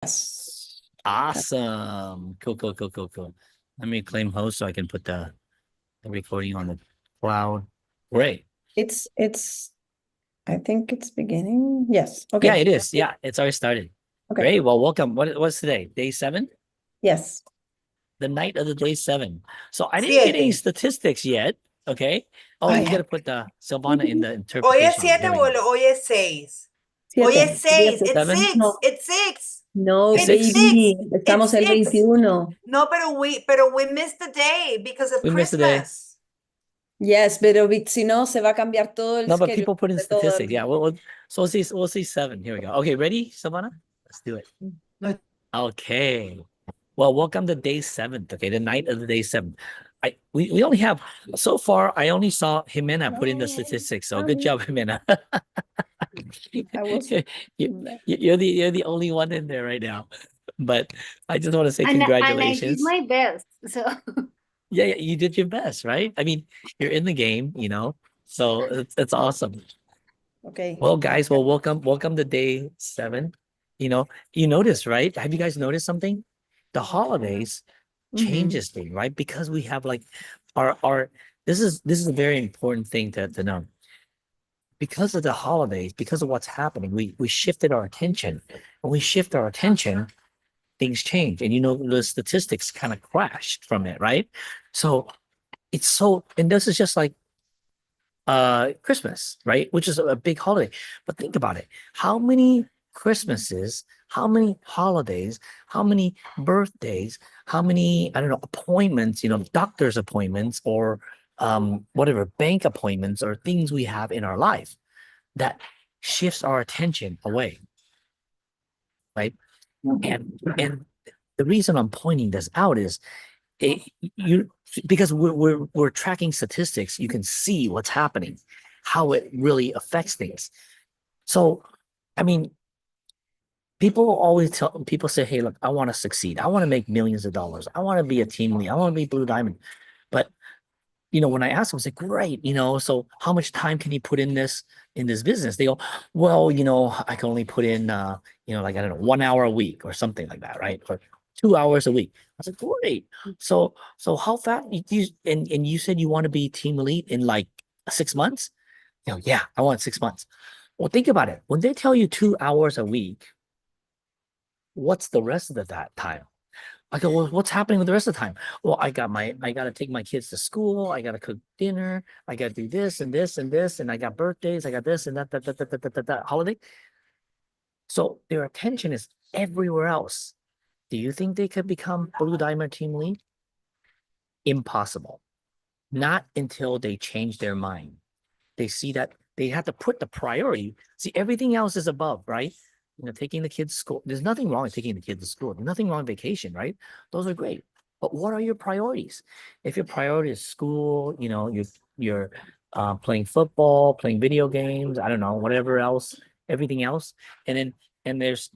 Yes. Awesome. Cool, cool, cool, cool, cool. Let me claim host so I can put the recording on the cloud. Great. It's I think it's beginning. Yes. Yeah, Okay. it is. Yeah, it's already started. Okay. Great. Well, welcome. What's today? Day 7? Yes. The night of the day 7. So I didn't get any Siete. statistics yet. Okay. Oh, I we have gotta put the Silvana in the Hoy es interpretation room. siete, There we go. boludo. Hoy es seis. Hoy es siete. seis. It's 7? six. No, It's six. no, It's It's 6? six. baby. It's Estamos el six. 21. No, pero we missed the day because of We missed the day. Christmas. Yes, pero si no, se va a cambiar todo el No, but schedule people put in de todo. statistics. Yeah. So we'll see 7. Here we go. Okay, ready, Silvana? Let's do it. Okay. Well, welcome to day 7th. Okay, the night of the day 7th. We only have so far. I only saw Jimena put in the statistics. So good job, Jimena. I was You're the only one in there right now. But I just want to say And I did congratulations. my best. So Yeah, yeah, you did your best, right? I mean, you're in the game. So it's awesome. okay. Well, guys, welcome to day 7. You notice, right? Have you guys noticed something? The holidays changes thing, right? Because we have like our this is a very important thing to know. Because of the holidays, because of what's happening, we shifted our attention. When we shift our attention, things change. And the statistics kind of crashed from it, right? So and this is just like Christmas, right? Which is a big holiday. But think about it. How many Christmases, how many holidays, how many birthdays, how many, I don't know, appointments, doctor's appointments or whatever, bank appointments or things we have in our life that shifts our attention away, right? And the reason I'm pointing this out is it, you because we're tracking statistics, you can see what's happening, how it really affects things. So, I mean, people say, hey, look, I want to succeed. I want to make millions of dollars. I want to be a team lead. I want to be Blue Diamond. But when I ask them, I say, great, so how much time can you put in this business? They go, well, I can only put in like I don't know, 1 hour a week or something like that, right? Or 2 hours a week. I was like, great. So how fast and you said you want to be team lead in like 6 months? Yeah, I want 6 months. Well, think about it. When they tell you 2 hours a week, what's the rest of that time? I go, well, what's happening with the rest of the time? Well, I gotta take my kids to school. I gotta cook dinner. I gotta do this and this and this, and I got birthdays. I got this and that holiday. So their attention is everywhere else. Do you think they could become Blue Diamond team lead? Impossible. Not until they change their mind. They see that they have to put the priority. See, everything else is above, right? Taking the kids to school. There's nothing wrong with taking the kids to school. There's nothing wrong with vacation, right? Those are great. But what are your priorities? If your priority is school, you're playing football, playing video games, I don't know, whatever else, everything else, and then and there's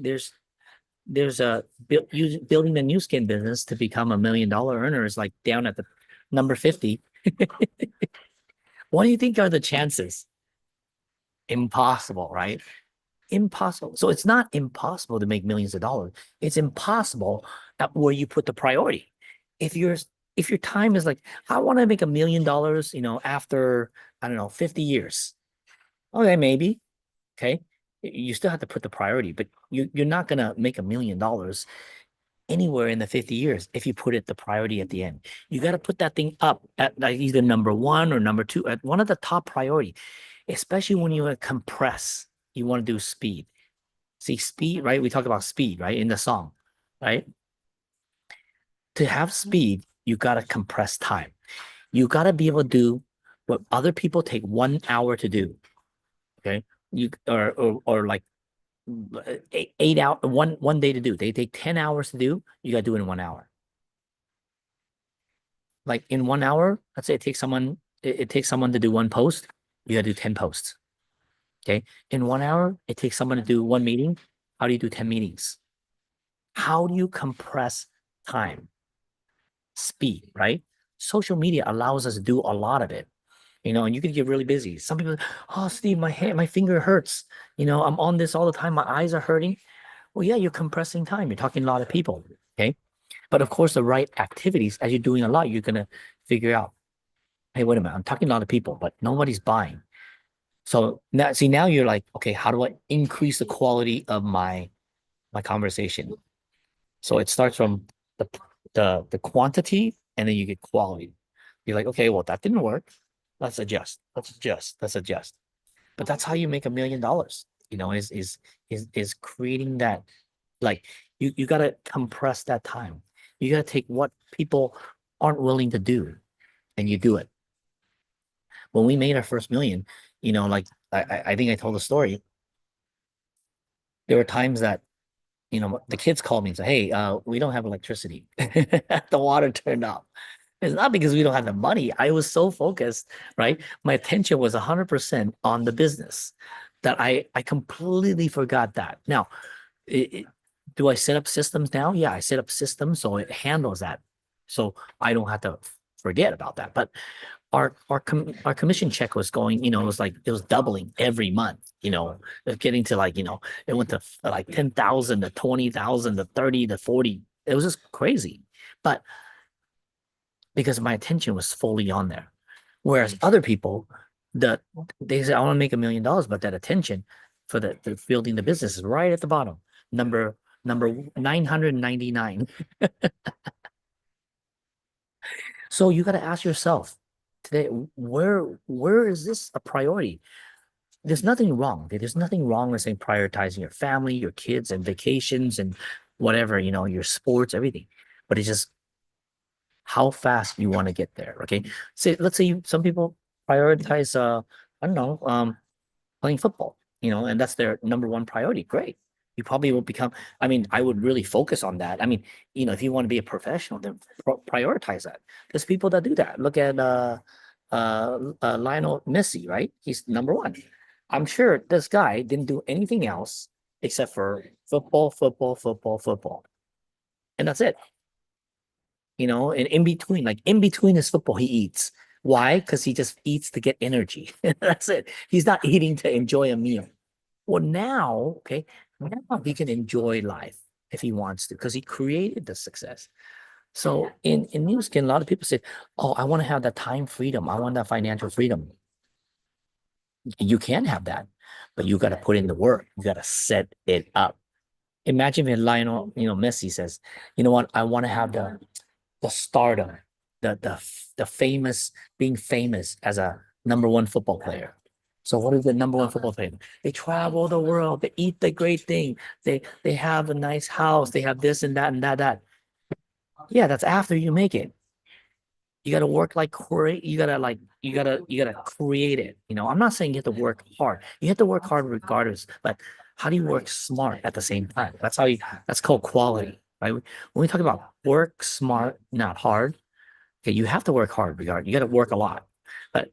building the new skin business to become $1 million earner is like down at the number 50. What do you think are the chances? Impossible, right? Impossible. So it's not impossible to make millions of dollars. It's impossible at where you put the priority. If your time is like, I want to make $1 million, after, I don't know, 50 years. Okay, maybe. Okay. You still have to put the priority, but you're not gonna make $1 million anywhere in the 50 years if you put it the priority at the end. You got to put that thing up at like either number 1 or number 2, at one of the top priority, especially when you compress, you want to do speed. See, speed, right? We talk about speed, right? In the song, right? To have speed, you got to compress time. You got to be able to do what other people take 1 hour to do. Okay. Or like 8 hour, one day to do. They take 10 hours to do. You got to do it in 1 hour. Like in 1 hour, let's say it takes someone to do one post. You got to do 10 posts. Okay. In 1 hour, it takes someone to do one meeting. How do you do 10 meetings? How do you compress time? Speed, right? Social media allows us to do a lot of it, and you can get really busy. Some people, oh, Steve, my finger hurts. I'm on this all the time. My eyes are hurting. Well, yeah, you're compressing time. You're talking to a lot of people. Okay. But of course, the right activities, as you're doing a lot, you're going to figure out, hey, wait a minute, I'm talking to a lot of people, but nobody's buying. So now, see, now you're like, okay, how do I increase the quality of my conversation? So it starts from the the quantity, and then you get quality. You're like, okay, well, that didn't work. Let's adjust. Let's adjust. Let's adjust. But that's how you make $1 million. Is creating that, like, you gotta compress that time. You gotta take what people aren't willing to do, and you do it. When we made our first million, like I think I told the story. There were times that the kids called me and said, "Hey, we don't have electricity. The water turned off." It's not because we don't have the money. I was so focused, right? My attention was 100% on the business that I completely forgot that. Now, do I set up systems now? Yeah, I set up systems so it handles that, so I don't have to forget about that. But our commission check was going, it was like it was doubling every month. It was getting to, like, it went to like 10,000 to 20,000 to 30 to 40. It was just crazy. But because my attention was fully on there. Whereas other people, that they say, I want to make $1 million, but that attention for the building the business is right at the bottom, number 999. So you got to ask yourself today, where is this a priority? There's nothing wrong. There's nothing wrong with saying prioritizing your family, your kids, and vacations and whatever, your sports, everything. But it's just how fast you want to get there. Okay. Let's say some people prioritize I don't know, playing football, and that's their number one priority. Great. You probably will become, I mean, I would really focus on that. I mean, if you want to be a professional, then prioritize that. There's people that do that. Look at Lionel Messi, right? He's number one. I'm sure this guy didn't do anything else except for football, football, football, football. And that's it. And in between his football, he eats. Why? Because he just eats to get energy. That's it. He's not eating to enjoy a meal. Well, now, okay, now he can enjoy life if he wants to, because he created the success. So in Nu Skin, a lot of people say, "Oh, I want to have that time freedom. I want that financial freedom." You can have that, but you got to put in the work. You got to set it up. Imagine if Lionel, Messi says, "You know what? I want to have the stardom, the famous, being famous as a number one football player." So what is the number one football player? They travel the world, they eat the great thing, they have a nice house, they have this and that and that. Yeah, that's after you make it. You gotta work like crazy. You gotta create it. I'm not saying you have to work hard. You have to work hard regardless, but how do you work smart at the same time? That's called quality, right? When we talk about work smart, not hard, okay, you have to work hard regard. You got to work a lot, but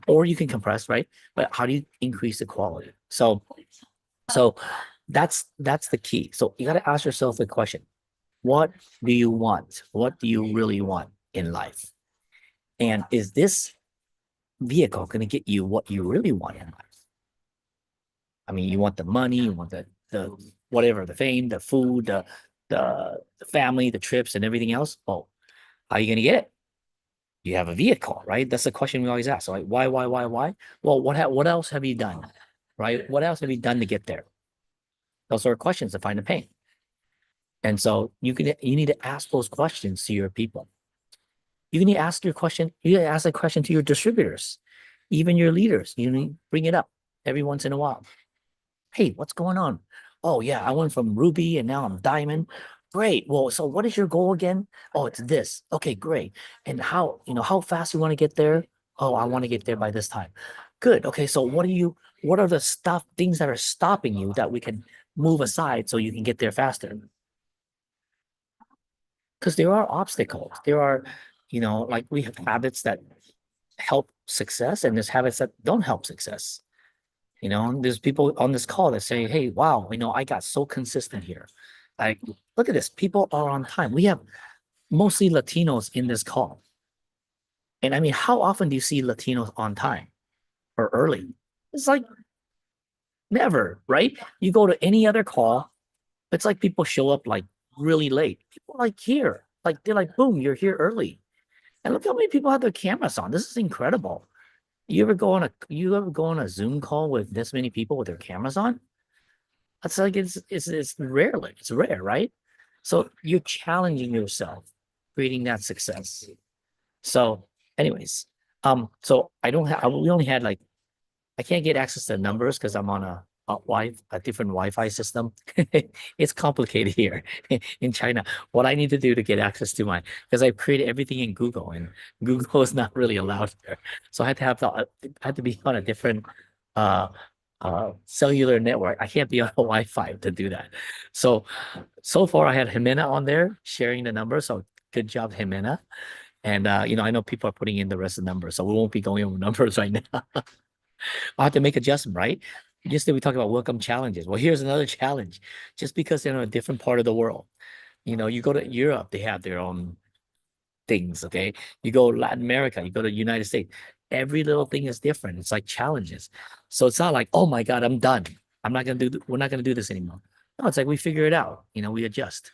or you can compress, right? But how do you increase the quality? So that's the key. So you got to ask yourself the question: what do you want? What do you really want in life? And is this vehicle going to get you what you really want in life? I mean, you want the money, you want the whatever, the fame, the food, the family, the trips, and everything else. Oh, how are you going to get it? You have a vehicle, right? That's the question we always ask. So, like, why? Well, what else have you done, right? What else have you done to get there? Those are questions to find the pain. And so you need to ask those questions to your people. You need to ask your question. You need to ask a question to your distributors, even your leaders. You need to bring it up every once in a while. Hey, what's going on? Oh yeah, I went from Ruby and now I'm Diamond. Great. Well, so what is your goal again? Oh, it's this. Okay, great. And how fast you want to get there? Oh, I want to get there by this time. Good. Okay, so what are the things that are stopping you that we can move aside so you can get there faster? Because there are obstacles. There are, like, we have habits that help success and there's habits that don't help success. There's people on this call that say, hey, wow, I got so consistent here. Like, look at this. People are on time. We have mostly Latinos in this call. And I mean, how often do you see Latinos on time or early? It's like never, right? You go to any other call, It's like people show up like really late. People are like here, like they're like, boom, you're here early. And look how many people have their cameras on. This is incredible. You ever go on a Zoom call with this many people with their cameras on? It's like it's rarely, it's rare, right? So you're challenging yourself, creating that success. So, anyways, so I don't have we only had like I can't get access to numbers because I'm on a different Wi-Fi system. It's complicated here in China. What I need to do to get access to my because I've created everything in Google and Google is not really allowed there. So I had to be on a different uh cellular network. I can't be on a Wi-Fi to do that. So far I had Jimena on there sharing the numbers. So good job, Jimena. And I know people are putting in the rest of the numbers, so we won't be going over numbers right now. I'll have to make adjustment, right? Yesterday we talked about welcome challenges. Well, here's another challenge. Just because they're in a different part of the world, you go to Europe, they have their own things. Okay, you go Latin America, you go to the United States. Every little thing is different. It's like challenges. So it's not like, oh my God, I'm done. We're not gonna do this anymore. No, it's like we figure it out. We adjust.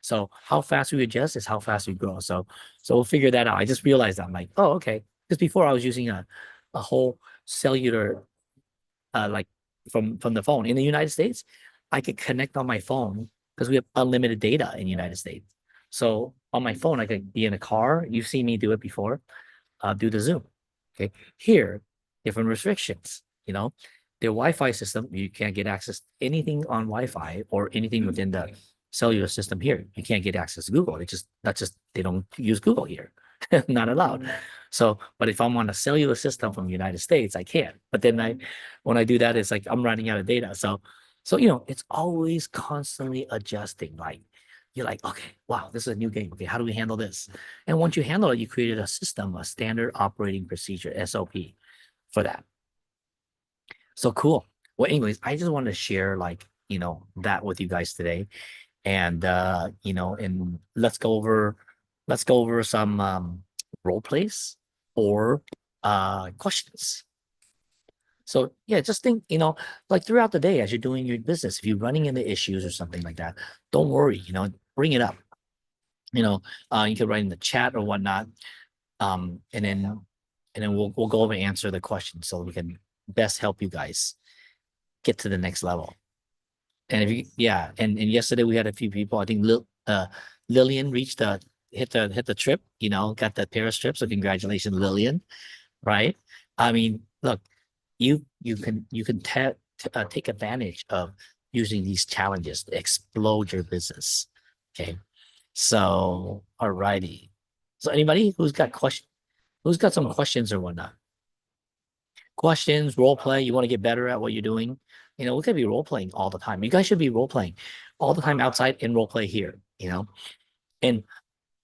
So how fast we adjust is how fast we grow. So we'll figure that out. I just realized that I'm like, oh, okay. Because before I was using a whole cellular like from the phone. In the United States, I could connect on my phone because we have unlimited data in the United States. So on my phone, I could be in a car. You've seen me do it before, do the Zoom. Okay. Here, different restrictions, their Wi-Fi system, you can't get access to anything on Wi-Fi or anything within the cellular system here. You can't get access to Google. They don't use Google here. Not allowed. So, but if I'm on a cellular system from the United States, I can. But then when I do that, it's like I'm running out of data. So it's always constantly adjusting. Like you're like, okay, wow, this is a new game. Okay, how do we handle this? And once you handle it, you created a system, a standard operating procedure, SOP for that. So cool. Well, anyways, I just wanted to share that with you guys today. And and let's go over some role plays or questions. So yeah, just think, like throughout the day as you're doing your business, if you're running into issues or something like that, don't worry, bring it up. You can write in the chat or whatnot. And then we'll go over and answer the question so we can best help you guys get to the next level. And and yesterday we had a few people. I think Lillian hit the trip, got the Paris trip. So congratulations, Lillian. Right? I mean, look, you can take advantage of using these challenges to explode your business. Okay. So alrighty. So anybody who's got some questions or whatnot? Questions, role play, you want to get better at what you're doing. We could be role playing all the time. You guys should be role playing all the time outside and role play here, and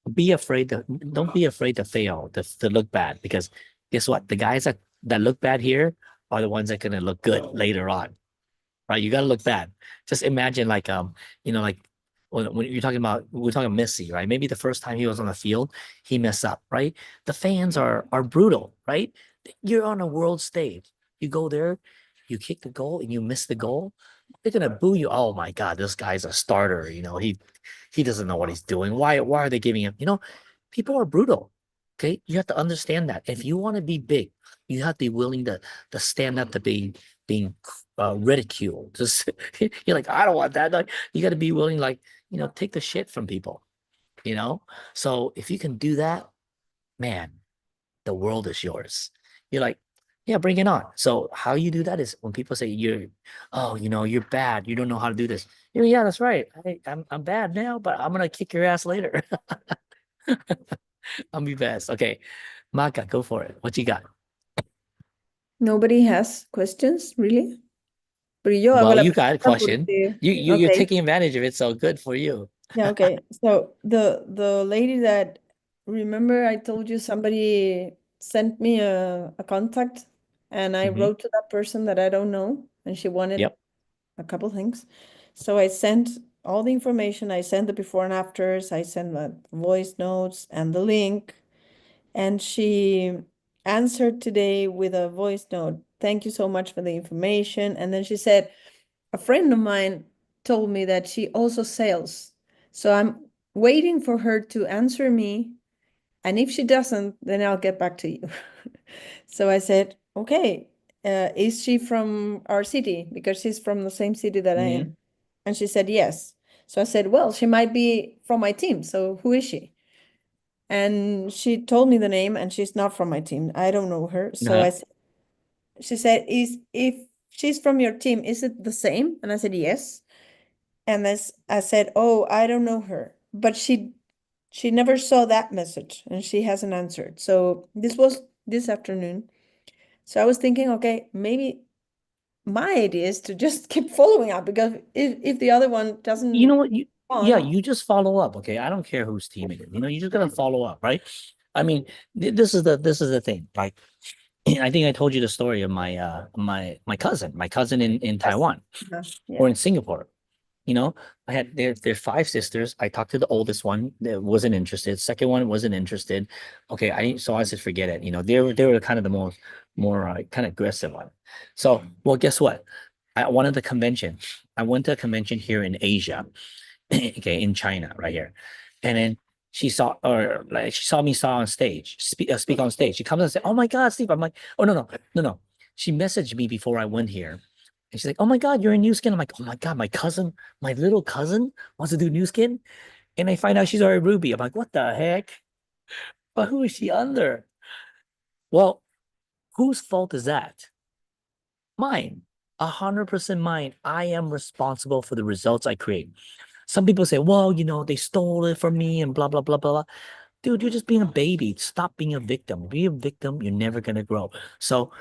don't be afraid to fail, to look bad, because guess what? The guys that look bad here are the ones that are gonna look good later on. Right? You gotta look bad. Just imagine like like when we're talking about Messi, right? Maybe the first time he was on the field, he messed up, right? The fans are brutal, right? You're on a world stage. You go there, you kick the goal and you miss the goal. They're gonna boo you. Oh my God, this guy's a starter. He doesn't know what he's doing. Why are they giving him? People are brutal. Okay, you have to understand that. If you want to be big, you have to be willing to stand up to being ridiculed. Just you're like, I don't want that. Like, you got to be willing, like, take the shit from people. So if you can do that, man, the world is yours. You're like, yeah, bring it on. So how you do that is when people say you're bad, you don't know how to do this. Yeah, that's right. I'm bad now, but I'm gonna kick your ass later. I'll be best. Okay, Maka, go for it. What you got? Nobody has questions, really? Pero yo hago Well, la you got a pregunta question. porque- You're Okay. taking advantage of it, so good for you. Yeah, okay. So the lady that, remember I told you somebody sent me a contact and I Mhm. wrote to that person that I don't know and she wanted Yep. a couple things. So I sent all the information. I sent the before and afters. I sent the voice notes and the link. And she answered today with a voice note. Thank you so much for the information. And then she said, a friend of mine told me that she also sells. So I'm waiting for her to answer me. And if she doesn't, then I'll get back to you. So I said, okay, is she from our city? Because she's from the same city that I am. And she said, yes. So I said, well, she might be from my team. So who is she? And she told me the name, and she's not from my team. I don't know her. So Uh-huh. she said, if she's from your team, is it the same? And I said, yes. And I said, oh, I don't know her. But she never saw that message, and she hasn't answered. So this was this afternoon. So I was thinking, okay, maybe my idea is to just keep following up, because if the other one doesn't You know what? Yeah, respond, you just follow up. Okay. I don't care whose team it is. You just gotta follow up, right? I mean, this is the thing. Like, I think I told you the story of my cousin in yes. Taiwan Yeah. or in Singapore. I had there's 5 sisters. I talked to the oldest one that wasn't interested. Second one wasn't interested. Okay, I said forget it. They were kind of the more kind of aggressive one. So, well, guess what? I wanted the convention. I went to a convention here in Asia, okay, in China, right here, and then she saw me on stage, speak on stage. She comes and said, "Oh my God, Steve!" I'm like, "Oh no, no, no, no." She messaged me before I went here, and she's like, "Oh my God, you're in New Skin." I'm like, "Oh my God, my cousin, my little cousin wants to do New Skin," and I find out she's already Ruby. I'm like, "What the heck?" But who is she under? Well, whose fault is that? Mine. 100% mine. I am responsible for the results I create. Some people say, well, they stole it from me and blah, blah, blah, blah, blah. Dude, you're just being a baby. Stop being a victim. Be a victim, you're never gonna grow. So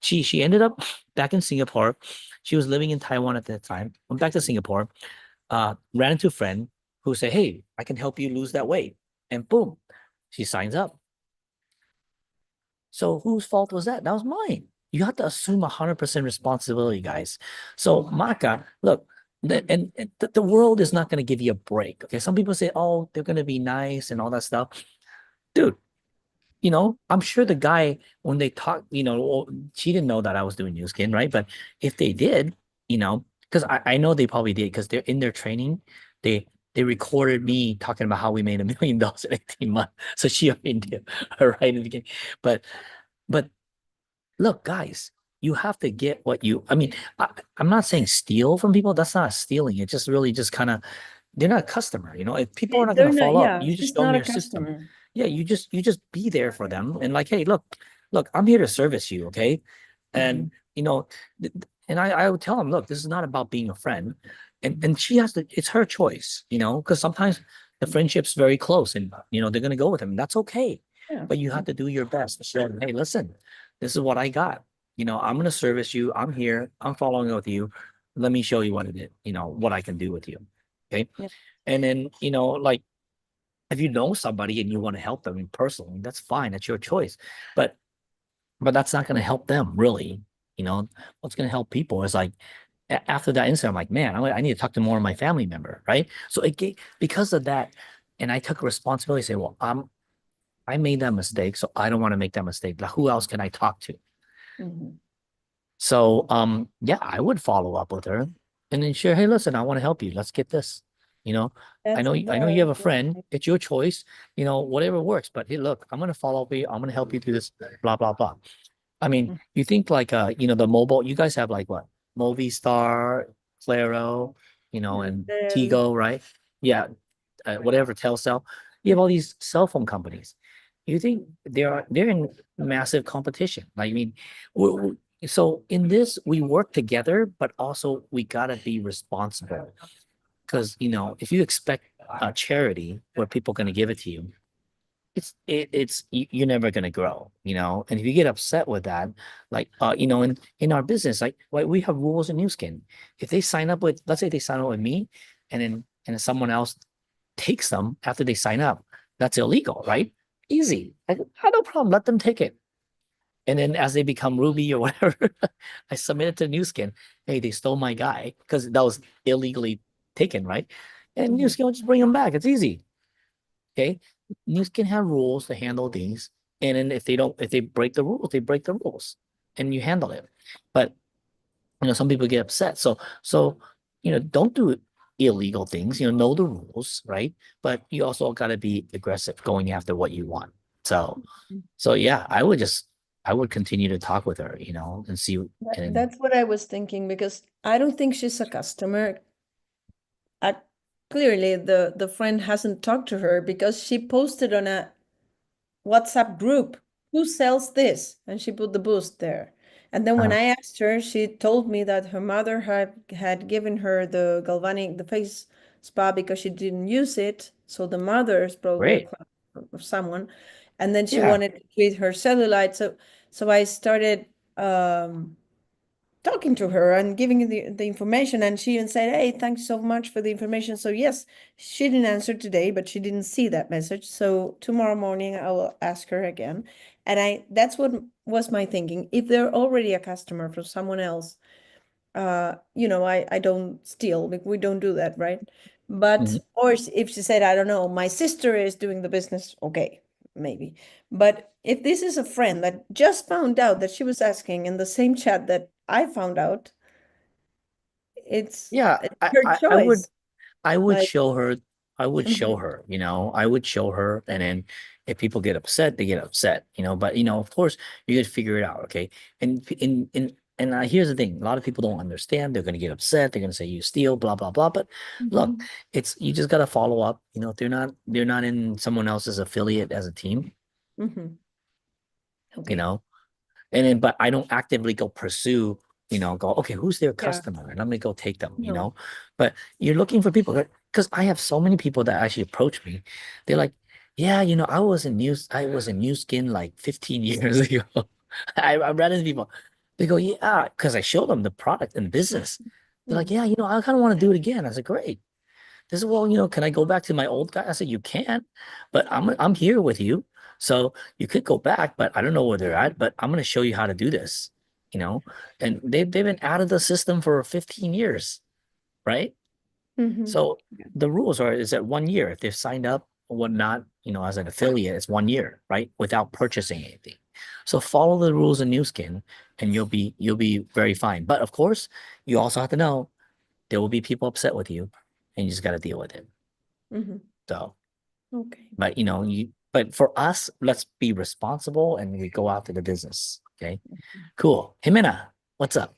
she ended up back in Singapore. She was living in Taiwan at that time. Went back to Singapore, ran into a friend who said, hey, I can help you lose that weight. And boom, she signs up. So whose fault was that? That was mine. You have to assume 100% responsibility, guys. So Maka, look, the world is not going to give you a break. Okay, some people say, oh, they're going to be nice and all that stuff. Dude, I'm sure the guy, when they talk, she didn't know that I was doing New Skin, right? But if they did, because I know they probably did, because they're in their training, they recorded me talking about how we made $1 million in 18 months. So she already did right in the beginning. But look, guys, you have to get what I mean, I'm not saying steal from people. That's not stealing. It's just really just kind of, they're not a customer. If people are not going They're to not, follow up, yeah, you just she's show them not a your system. customer. Yeah, you just be there for them and like, hey, look, I'm here to service you, okay? And and I would tell them, look, this is not about being a friend, and she has to. It's her choice, because sometimes the friendship's very close, and they're gonna go with him. That's okay, Yeah. but you have to do your best to show them, hey, listen, this is what I got. I'm gonna service you. I'm here. I'm following up with you. Let me show you what it is. What I can do with you. Okay, Yeah. and then like, if you know somebody and you want to help them personally, that's fine. That's your choice. But that's not going to help them really. What's going to help people is like after that incident, I'm like, man, I need to talk to more of my family member, right? So because of that, and I took responsibility. Say, well, I made that mistake, so I don't want to make that mistake. Like, who else can I talk to? Mhm. So yeah, I would follow up with her and then share, hey, listen, I want to help you. Let's get this. I That's know very you have a good. friend. It's your choice. Whatever works. But hey, look, I'm gonna follow up with you. I'm gonna help you through this. Blah blah blah. I mean, you think like the mobile. You guys have like what? Movistar, Claro, and Tigo, right? Yeah, whatever Telcel. You have all these cell phone companies. You think they're in massive competition? Like, I mean, so in this we work together, but also we gotta be responsible. Because if you expect a charity where people are gonna give it to you, you're never gonna grow. And if you get upset with that, like in our business, like we have rules in New Skin. If they sign up with, let's say they sign up with me, and then someone else takes them after they sign up, that's illegal, right? Easy. Like, no problem. Let them take it. And then as they become Ruby or whatever, I submit it to New Skin. Hey, they stole my guy because that was illegally taken, right? And New Skin will just bring them back. It's easy. Okay. New Skin have rules to handle things. And then if they break the rules, they break the rules and you handle it. But some people get upset. So don't do illegal things, know the rules, right? But you also got to be aggressive going after what you want. So yeah, I would continue to talk with her, and see. And That's what I was thinking, because I don't think she's a customer. I, clearly, the friend hasn't talked to her because she posted on a WhatsApp group, who sells this? And she put the boost there. And then when uh, I asked her, she told me that her mother had given her the galvanic, the face spa, because she didn't use it. So the mother is probably a great. client of someone. And then she Yeah. wanted to treat her cellulite. So I started talking to her and giving the information, and she even said, hey, thanks so much for the information. So yes, she didn't answer today, but she didn't see that message, so tomorrow morning I will ask her again. And that's what was my thinking. If they're already a customer for someone else, I don't steal, like we don't do that, right? But Mhm. or if she said, I don't know, my sister is doing the business, okay, maybe. But if this is a friend that just found out that she was asking in the same chat that I found out, it's Yeah, it's I, her I, I would choice. I would Like, show her, I would show mhm, her, I would show her. And then if people get upset, they get upset, but of course you could figure it out. Okay. And here's the thing. A lot of people don't understand. They're going to get upset. They're going to say you steal, blah, blah, blah. But look, mhm, you just got to follow up. If they're not in someone else's affiliate as a team, mhm. you Okay. know, but I don't actively go pursue, go, okay, who's their Yeah. customer? And I'm gonna go take them, No. But you're looking for people, because I have so many people that actually approach me. They're like, yeah, I was in New Skin like 15 years ago. I read into people. They go, yeah, because I showed them the product and business. They're like, Mm, yeah, I kind of want to do it again. I said, great. They said, well, can I go back to my old guy? I said, you can, but I'm here with you. So you could go back, but I don't know where they're at, but I'm going to show you how to do this, you know? And they've been out of the system for 15 years, right? mhm. So the rules is that 1 year. If they've signed up or whatnot, as an affiliate, it's 1 year, right? Without purchasing anything. So follow the rules in New Skin and you'll be very fine. But of course, you also have to know there will be people upset with you and you just got to deal with it. Mhm. So, Okay. but but for us, let's be responsible and we go out to the business. Okay. Cool. Jimena, what's up?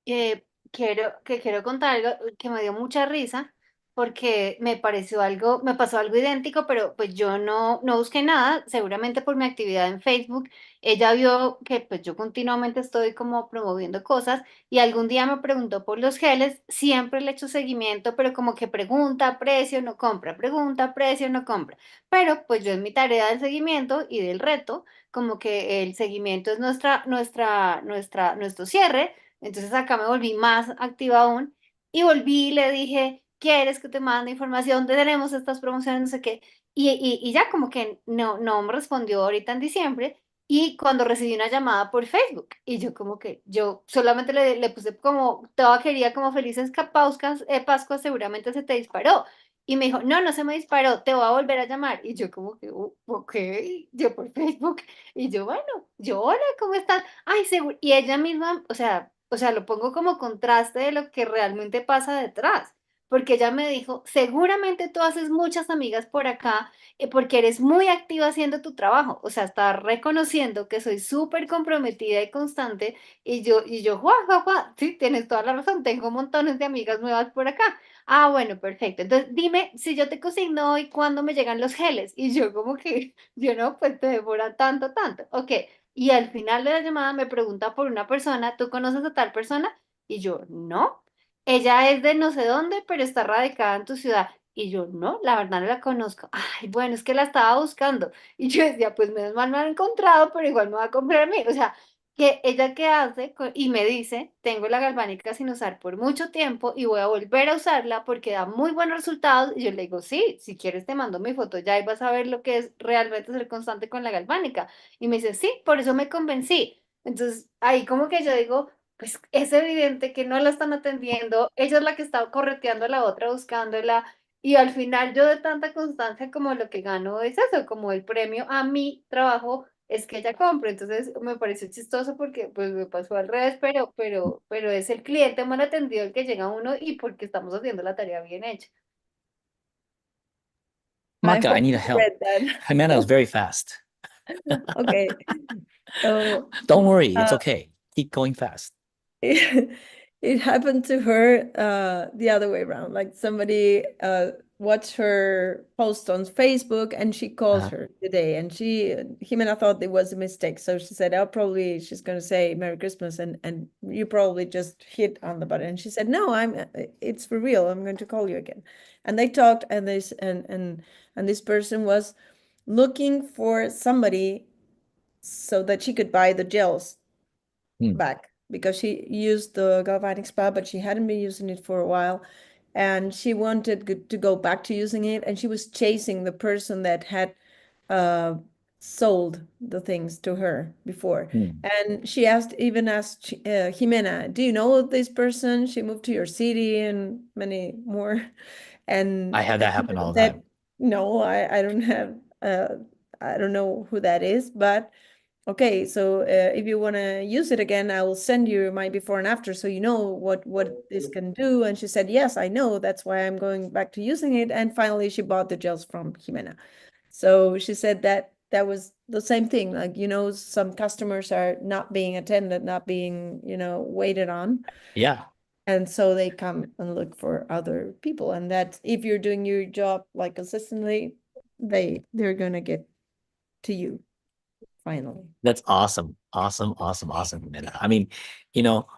Quiero contar algo que me dio mucha risa porque me pasó algo idéntico, pero pues yo no busqué nada, seguramente por mi actividad en Facebook. Ella vio que pues yo continuamente estoy como promoviendo cosas y algún día me preguntó por los geles, siempre le echo seguimiento, pero como que pregunta, precio, no compra, pregunta, precio, no compra. Pero pues yo en mi tarea del seguimiento y del reto, como que el seguimiento es nuestro cierre. Entonces acá me volví más activa aún y volví y le dije, ¿quieres que te mande información? Tenemos estas promociones, no sé qué. Y ya como que no me respondió ahorita en diciembre y cuando recibí una llamada por Facebook y yo como que yo solamente le puse como, toda quería como felices Pascuas, seguramente se te disparó. Y me dijo, no se me disparó, te voy a volver a llamar. Y yo como que, ok, yo por Facebook. Y yo, bueno, hola, ¿cómo estás? Ay, seguro. Y ella misma, o sea, lo pongo como contraste de lo que realmente pasa detrás, porque ella me dijo, seguramente tú haces muchas amigas por acá, porque eres muy activa haciendo tu trabajo, o sea, está reconociendo que soy súper comprometida y constante, y yo, sí, tienes toda la razón, tengo montones de amigas nuevas por acá. Ah, bueno, perfecto. Entonces, dime si yo te consigno hoy cuándo me llegan los geles. Y yo como que, yo no, pues te demora tanto, tanto. Ok. Y al final de la llamada me pregunta por una persona, ¿tú conoces a tal persona? Y yo, no. Ella es de no sé dónde, pero está radicada en tu ciudad. Y yo, no, la verdad no la conozco. Ay, bueno, es que la estaba buscando. Y yo decía, pues menos mal me han encontrado, pero igual me va a comprar a mí. O sea, que ella qué hace y me dice, tengo la galvánica sin usar por mucho tiempo y voy a volver a usarla porque da muy buenos resultados. Y yo le digo, sí, si quieres te mando mi foto ya y vas a ver lo que es realmente ser constante con la galvánica. Y me dice, sí, por eso me convencí. Entonces, ahí como que yo digo, pues es evidente que no la están atendiendo, ella es la que está correteando a la otra, buscándola, y al final yo de tanta constancia como lo que gano es eso, como el premio a mi trabajo es que ella compre. Entonces me pareció chistoso porque pues me pasó al revés, pero es el cliente mal atendido el que llega a uno y porque estamos haciendo la tarea bien hecha. I Maka, I hope need you help. read that. Jimena was very fast. Okay. So Don't worry, it's uh, okay. Keep going fast. it happened to her the other way around. Like somebody watched her post on Facebook and she calls Uh-huh. her today and Jimena thought it was a mistake. So she said, oh, probably she's going to say Merry Christmas and you probably just hit on the button. And she said, no, it's for real. I'm going to call you again. And they talked and this person was looking for somebody so that she could buy the gels back because she used the galvanic spa, but she hadn't been using it for a while. And she wanted to go back to using it. And she was chasing the person that had sold the things to her before. And she even asked Jimena, do you know this person? She moved to your city and many more. And I have that happen all the said, time. no, I don't have, I don't know who that is, but okay, so if you want to use it again, I will send you my before and after so you know what this can do. And she said, yes, I know. That's why I'm going back to using it. And finally, she bought the gels from Jimena. So she said that that was the same thing. Like, some customers are not being attended, not being, waited on. Yeah. And so they come and look for other people. And that if you're doing your job like consistently, they're gonna get to you finally. That's awesome. Awesome, awesome, awesome. Jimena. I mean,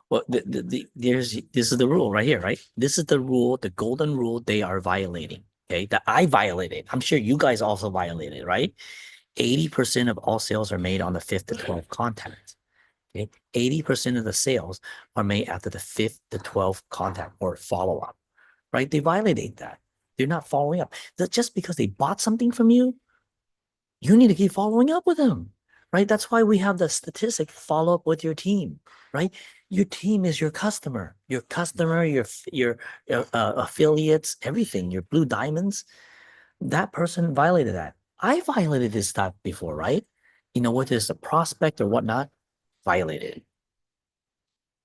what this is the rule right here, right? This is the rule, the golden rule they are violating. Okay, that I violated. I'm sure you guys also violated, right? 80% of all sales are made on the 5th to 12th contact. Okay, 80% of the sales are made after the 5th to 12th contact or follow-up, right? They violate that. They're not following up. Just because they bought something from you, you need to keep following up with them, right? That's why we have the statistic, follow up with your team, right? Your team is your customer, your affiliates, everything, your blue diamonds. That person violated that. I violated this stuff before, right? Whether it's a prospect or whatnot, violated.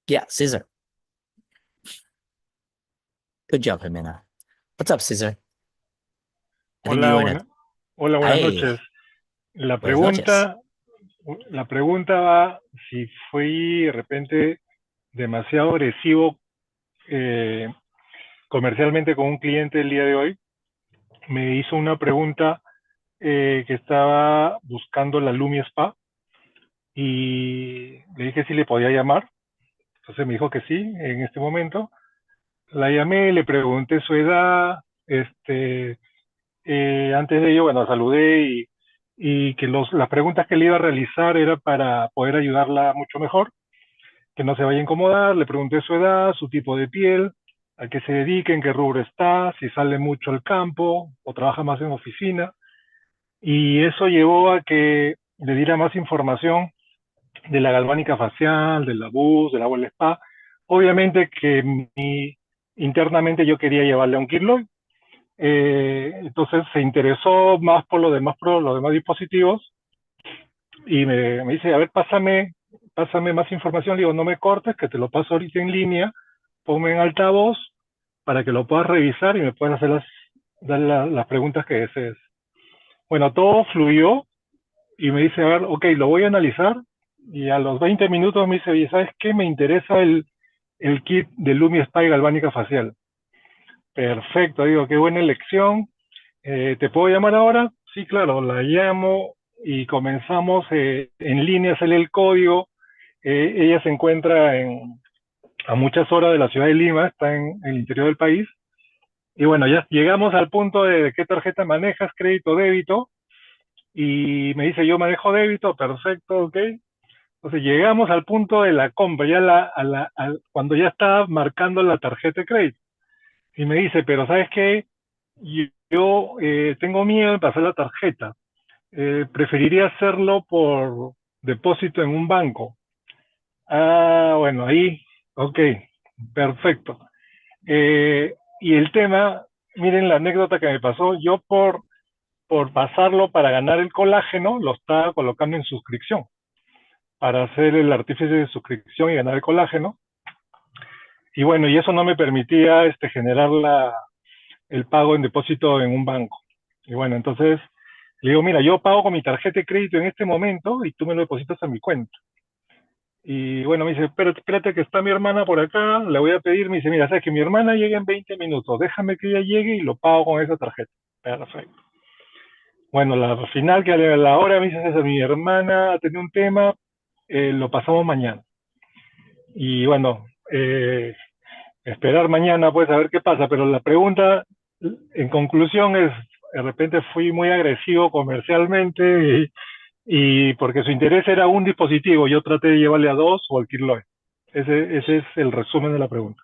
Yeah, Caesar. Good job, Jimena. What's up, Caesar? I think Hola, you're in it. hola, buenas Hey, noches. La buenas noches. pregunta va si fui de repente demasiado agresivo comercialmente con un cliente el día de hoy. Me hizo una pregunta que estaba buscando la Lumi Spa y le dije si le podía llamar. Entonces me dijo que sí, en este momento. La llamé, le pregunté su edad, antes de ello, bueno, saludé y que las preguntas que le iba a realizar era para poder ayudarla mucho mejor, que no se vaya a incomodar. Le pregunté su edad, su tipo de piel, a qué se dedica, en qué rubro está, si sale mucho al campo o trabaja más en oficina. Y eso llevó a que le diera más información de la galvánica facial, de la BUS, del agua del spa. Obviamente que internamente yo quería llevarle a un Kirloy. Entonces se interesó más por los demás dispositivos y me dice, a ver, pásame más información. Le digo, no me cortes, que te lo paso ahorita en línea, ponme en altavoz para que lo puedas revisar y me puedas hacer las preguntas que desees. Bueno, todo fluyó y me dice, a ver, ok, lo voy a analizar. Y a los 20 minutos me dice, oye, ¿sabes qué? Me interesa el kit de Lumi Spa y Galvánica Facial. Perfecto, digo, qué buena elección. ¿Te puedo llamar ahora? Sí, claro, la llamo y comenzamos en línea a hacerle el código. Ella se encuentra a muchas horas de la ciudad de Lima, está en el interior del país. Y bueno, ya llegamos al punto de qué tarjeta manejas, crédito, débito. Y me dice, yo manejo débito, perfecto, ok. Entonces llegamos al punto de la compra, ya cuando ya estaba marcando la tarjeta de crédito. Y me dice, pero ¿sabes qué? Yo tengo miedo de pasar la tarjeta. Preferiría hacerlo por depósito en un banco. Ah, bueno, ahí, ok, perfecto. Y el tema, miren la anécdota que me pasó, yo por por pasarlo para ganar el colágeno, lo estaba colocando en suscripción, para ser el artífice de suscripción y ganar el colágeno. Y bueno, y eso no me permitía generar el pago en depósito en un banco. Y bueno, entonces le digo, mira, yo pago con mi tarjeta de crédito en este momento y tú me lo depositas a mi cuenta. Y bueno, me dice, espérate que está mi hermana por acá, le voy a pedir, me dice, mira, sabes que mi hermana llega en 20 minutos, déjame que ella llegue y lo pago con esa tarjeta. Perfecto. Bueno, la final que a la hora me dice, César, mi hermana ha tenido un tema, lo pasamos mañana. Y bueno, esperar mañana pues a ver qué pasa, pero la pregunta en conclusión es, de repente fui muy agresivo comercialmente y porque su interés era un dispositivo, yo traté de llevarle a 2 o alquilarlo. Ese es el resumen de la pregunta.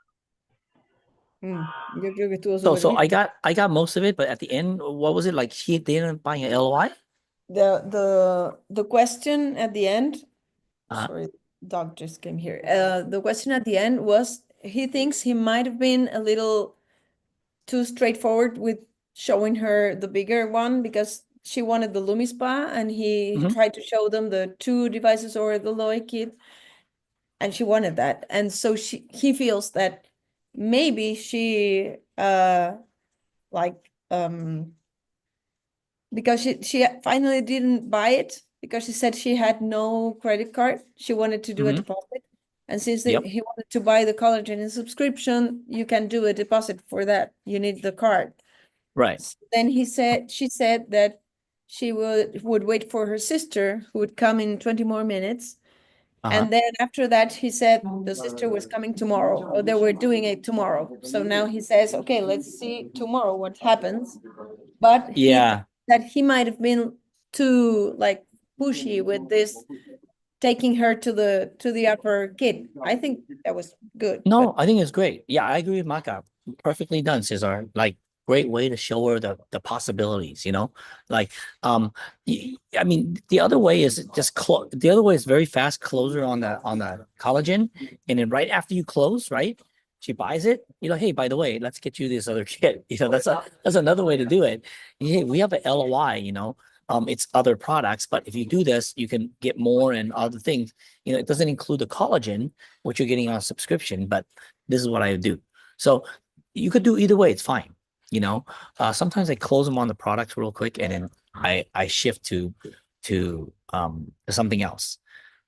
Yo creo que estuvo So súper bien. I got most of it, but at the end, what was it like? He didn't buy an LOI? The question at the end, Uh-huh. sorry, dog just came here. The question at the end was he thinks he might have been a little too straightforward with showing her the bigger one because she wanted the LumiSpa and he Mhm. tried to show them the 2 devices or the Loy kit and she wanted that. And so he feels that maybe she because she finally didn't buy it because she said she had no credit card. She wanted to do a Mhm. deposit. And since Yep. he wanted to buy the collagen in subscription, you can do a deposit for that. You need the card. Right. So then she said that she would wait for her sister who would come in 20 more minutes. Uh-huh. And then after that, he said the sister was coming tomorrow, or they were doing it tomorrow. So now he says, okay, let's see tomorrow what happens. But he Yeah. thinks that he might have been too like pushy with this, taking her to the upper kid. I think that was good. No, I think it's great. Yeah, I agree with Maka. Perfectly done, Cesar. Like, great way to show her the possibilities, you know? Like, I mean, the other way is just the other way is very fast, close her on the collagen, and then right after you close, right? She buys it, you know, hey, by the way, let's get you this other kit. You know, that's another way to do it. Hey, we have a LOI, you know. It's other products, but if you do this, you can get more and other things. You know, it doesn't include the collagen, which you're getting on a subscription, but this is what I do. So you could do either way. It's fine. You know, sometimes I close them on the products real quick and then I shift to something else.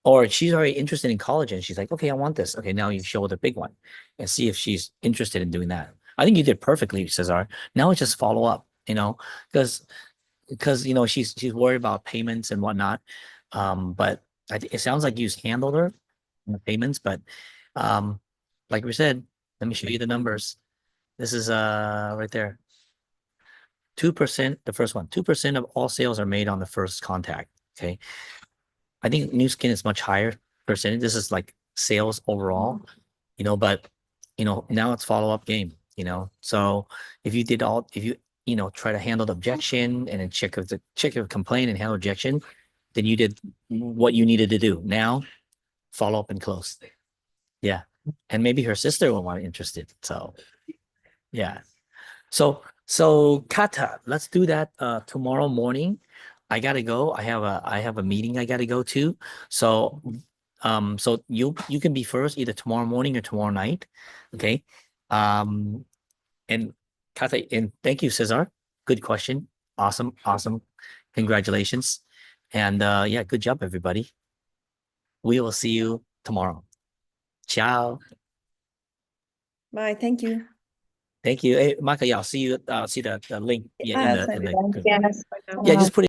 Or she's already interested in collagen. She's like, okay, I want this. Okay, now you show her the big one and see if she's interested in doing that. I think you did perfectly, Cesar. Now it's just follow up, you know, because you know she's worried about payments and whatnot. But it sounds like you handled her on the payments, but like we said, let me show you the numbers. This is right there. 2%, the first one, 2% of all sales are made on the first contact. Okay. I think Nu Skin is much higher percentage. This is like sales overall, you know, but you know, now it's follow-up game, you know. So if you you know, try to handle the objection and then check your complaint and handle objection, then you did what you needed to do. Now follow up and close. Yeah. And maybe her sister will want interested. So yeah. So Kata, let's do that tomorrow morning. I gotta go. I have a meeting I gotta go to. So so you can be first either tomorrow morning or tomorrow night. Okay. And Kata, and thank you, Cesar. Good question. Awesome. Congratulations. And yeah, good job, everybody. We will see you tomorrow. Ciao. Bye. Thank you. Thank you. Hey, Maka, yeah, I'll see you. See the link. Yeah, Yes, I in did. the Yes. yeah, just put it.